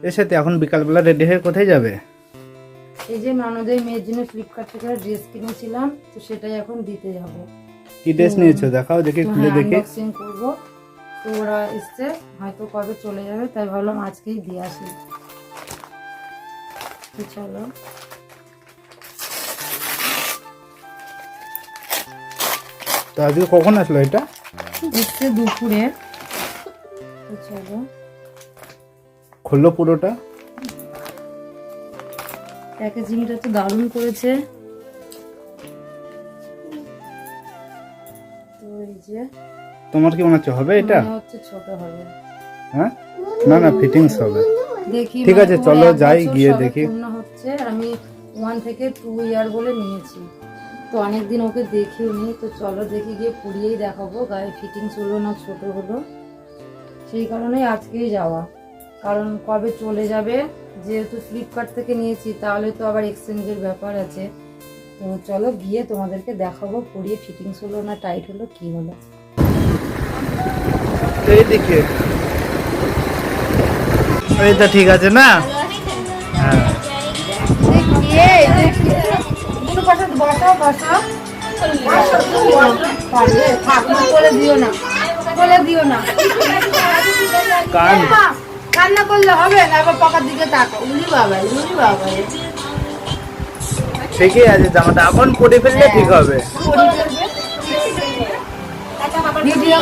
এসে তো এখন বিকালবেলা রেডি হয়ে কোথায় যাবে? এই যে ননদের মেয়ের জন্য ফ্লিপকার্ট থেকে ড্রেস কিনেছিলাম, তো সেটাই এখন দিতে যাব। কি ড্রেস নিয়েছো দেখাও দেখি, খুলে দেখি। আনবক্সিং করব। তো ওরা এসছে, হয়তো কবে চলে যাবে, তাই ভাবলাম আজকেই দিয়ে আসি। তো চলো। তো আজকে কখন আসলো এটা? এসছে দুপুরে। তো চলো খুললো পুরোটা। প্যাকেজিংটা তো দারুণ করেছে। তো এই যে তোমার কি মনে হচ্ছে হবে এটা? মনে হচ্ছে ছোট হবে। হ্যাঁ, না না ফিটিংস হবে। দেখি, ঠিক আছে, তোমার চলো এক যাই, বছর গিয়ে সবে দেখি। পূর্ণ হচ্ছে। আমি 1 থেকে 2 ইয়ার বলে নিয়েছি, তো অনেকদিন ওকে দেখিও নি। তো চলো দেখি, গিয়ে পুড়িয়েই দেখাবো গায়ে ফিটিংস হলো না ছোট হলো। সেই কারণেই আজকেই যাওয়া, কারণ কবে চলে যাবে। যেহেতু ফ্লিপকার্ট থেকে নিয়েছি, তাহলে তো আবার এক্সচেঞ্জের ব্যাপার আছে। তো চলো গিয়ে তোমাদেরকে দেখাবো পুড়িয়ে ফিটিংস হলো না টাইট হলো কি হলো। এইদিকে এইটা ঠিক আছে না? হ্যাঁ, কান কান্না করলে হবে না, আবার পাকার দিকে তাকাও। উলি বাবা, উলি বাবা। ঠিকই আছে, জামাটা এখন পরে ফেললে ঠিক হবে।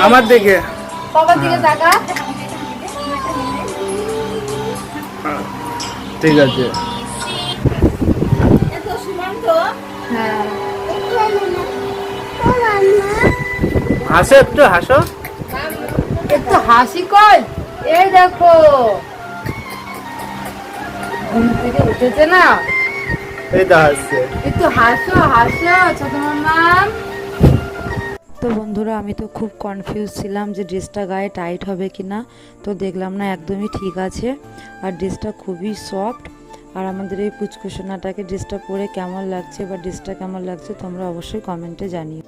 আমার দিকে পাকার দিকে তাকা। ঠিক আছে। হ্যাঁ, হাসো, একটু হাসো। একটু হাসি কই। এই দেখো, ঘুম থেকে উঠেছে না, এই তো হাসছে। একটু হাসো হাসো ছোট মাম্মাম। তো বন্ধুরা, আমি তো খুব কনফিউজ ছিলাম যে ড্রেসটা গায়ে টাইট হবে কি না। তো দেখলাম না, একদমই ঠিক আছে। আর ড্রেসটা খুবই সফট। আর আমাদের এই পুচকুসোনাটাকে ড্রেসটা পরে কেমন লাগছে বা ড্রেসটা কেমন লাগছে তোমরা অবশ্যই কমেন্টে জানিও।